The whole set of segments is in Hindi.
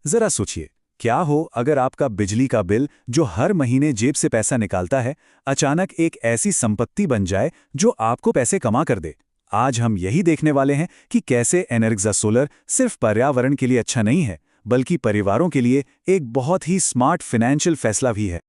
जरा सोचिए, क्या हो अगर आपका बिजली का बिल जो हर महीने जेब से पैसा निकालता है, अचानक एक ऐसी संपत्ति बन जाए जो आपको पैसे कमा कर दे। आज हम यही देखने वाले हैं कि कैसे एनर्जा सोलर सिर्फ पर्यावरण के लिए अच्छा नहीं है, बल्कि परिवारों के लिए एक बहुत ही स्मार्ट फाइनेंशियल फैसला भी है।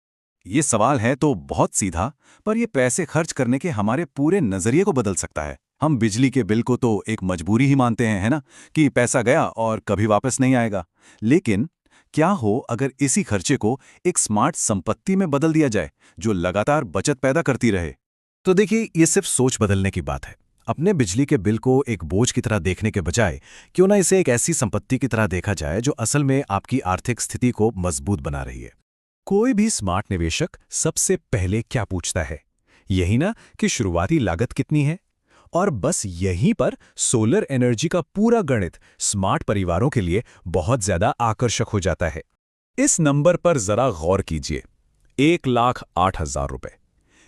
ये सवाल है तो बहुत सीधा, पर ये पैसे खर्च करने के हमारे पूरे नजरिए को बदल सकता है। हम बिजली के बिल को तो एक मजबूरी ही मानते हैं, है ना, कि पैसा गया और कभी वापस नहीं आएगा। लेकिन क्या हो अगर इसी खर्चे को एक स्मार्ट संपत्ति में बदल दिया जाए जो लगातार बचत पैदा करती रहे। तो देखिए, ये सिर्फ सोच बदलने की बात है। अपने बिजली के बिल को एक बोझ की तरह देखने के बजाय क्यों ना इसे एक ऐसी संपत्ति की तरह देखा जाए जो असल में आपकी आर्थिक स्थिति को मजबूत बना रही है। कोई भी स्मार्ट निवेशक सबसे पहले क्या पूछता है? यही ना कि शुरुआती लागत कितनी है। और बस यहीं पर सोलर एनर्जी का पूरा गणित स्मार्ट परिवारों के लिए बहुत ज्यादा आकर्षक हो जाता है। इस नंबर पर जरा गौर कीजिए, 1,08,000 रुपए।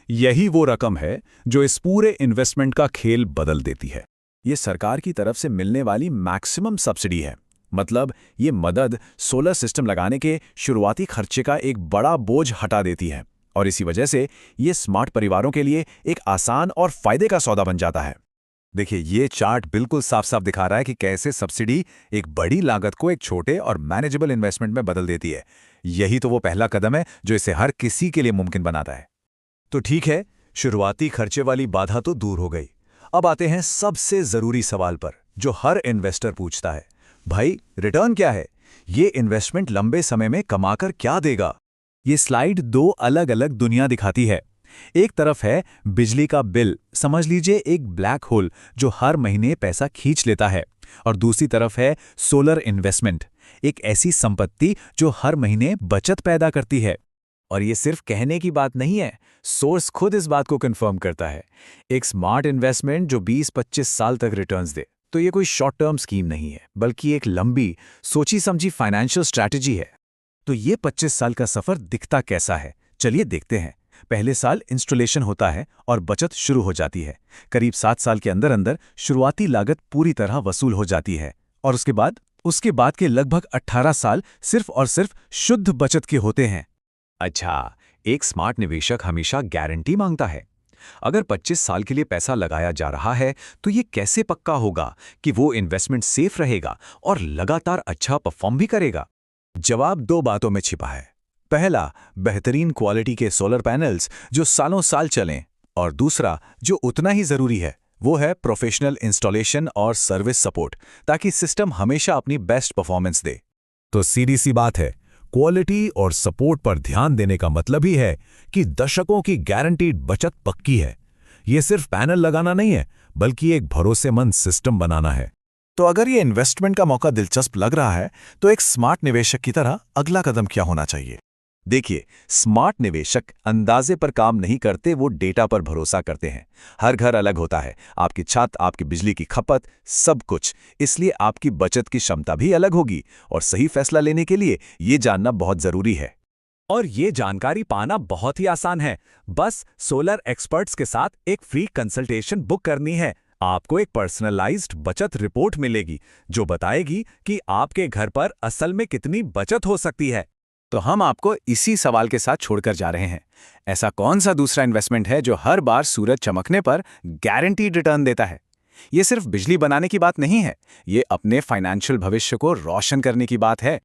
यही वो रकम है जो इस पूरे इन्वेस्टमेंट का खेल बदल देती है। ये सरकार की तरफ से मिलने वाली मैक्सिमम सब्सिडी है। मतलब ये मदद सोलर सिस्टम लगाने के शुरुआती खर्चे का एक बड़ा बोझ हटा देती है, और इसी वजह से ये स्मार्ट परिवारों के लिए एक आसान और फायदे का सौदा बन जाता है। देखिए, ये चार्ट बिल्कुल साफ साफ दिखा रहा है कि कैसे सब्सिडी एक बड़ी लागत को एक छोटे और मैनेजेबल इन्वेस्टमेंट में बदल देती है। यही तो वो पहला कदम है जो इसे हर किसी के लिए मुमकिन बनाता है। तो ठीक है, शुरुआती खर्चे वाली बाधा तो दूर हो गई। अब आते हैं सबसे जरूरी सवाल पर, जो हर इन्वेस्टर पूछता है। भाई, रिटर्न क्या है? ये इन्वेस्टमेंट लंबे समय में कमाकर क्या देगा? ये स्लाइड दो अलग अलग दुनिया दिखाती है। एक तरफ है बिजली का बिल, समझ लीजिए एक ब्लैक होल जो हर महीने पैसा खींच लेता है। और दूसरी तरफ है सोलर इन्वेस्टमेंट, एक ऐसी संपत्ति जो हर महीने बचत पैदा करती है। और ये सिर्फ कहने की बात नहीं है, सोर्स खुद इस बात को कंफर्म करता है। एक स्मार्ट इन्वेस्टमेंट जो 20-25 साल तक रिटर्न्स दे। तो ये कोई शॉर्ट टर्म स्कीम नहीं है, बल्कि एक लंबी सोची समझी फाइनेंशियल स्ट्रैटेजी है। तो ये 25 साल का सफर दिखता कैसा है, चलिए देखते हैं। पहले साल इंस्टॉलेशन होता है और बचत शुरू हो जाती है। करीब 7 साल के अंदर अंदर शुरुआती लागत पूरी तरह वसूल हो जाती है। और उसके बाद के लगभग 18 साल सिर्फ और सिर्फ शुद्ध बचत के होते हैं। अच्छा, एक स्मार्ट निवेशक हमेशा गारंटी मांगता है। अगर 25 साल के लिए पैसा लगाया जा रहा है, तो ये कैसे पक्का होगा कि वो इन्वेस्टमेंट सेफ रहेगा और लगातार अच्छा परफॉर्म भी करेगा? जवाब दो बातों में छिपा है। पहला, बेहतरीन क्वालिटी के सोलर पैनल्स जो सालों साल चलें, और दूसरा, जो उतना ही जरूरी है, वो है प्रोफेशनल इंस्टॉलेशन और सर्विस सपोर्ट, ताकि सिस्टम हमेशा अपनी बेस्ट परफॉर्मेंस दे। तो सीधी सी बात है, क्वालिटी और सपोर्ट पर ध्यान देने का मतलब ही है कि दशकों की गारंटीड बचत पक्की है। ये सिर्फ पैनल लगाना नहीं है, बल्कि एक भरोसेमंद सिस्टम बनाना है। तो अगर ये इन्वेस्टमेंट का मौका दिलचस्प लग रहा है, तो एक स्मार्ट निवेशक की तरह अगला कदम क्या होना चाहिए? देखिए, स्मार्ट निवेशक अंदाजे पर काम नहीं करते, वो डेटा पर भरोसा करते हैं। हर घर अलग होता है, आपकी छत, आपकी बिजली की खपत, सब कुछ। इसलिए आपकी बचत की क्षमता भी अलग होगी, और सही फैसला लेने के लिए ये जानना बहुत जरूरी है। और ये जानकारी पाना बहुत ही आसान है। बस सोलर एक्सपर्ट्स के साथ एक फ्री कंसल्टेशन बुक करनी है। आपको एक पर्सनलाइज्ड बचत रिपोर्ट मिलेगी जो बताएगी कि आपके घर पर असल में कितनी बचत हो सकती है। तो हम आपको इसी सवाल के साथ छोड़कर जा रहे हैं। ऐसा कौन सा दूसरा इन्वेस्टमेंट है जो हर बार सूरज चमकने पर गारंटीड रिटर्न देता है? ये सिर्फ बिजली बनाने की बात नहीं है, ये अपने फाइनेंशियल भविष्य को रोशन करने की बात है।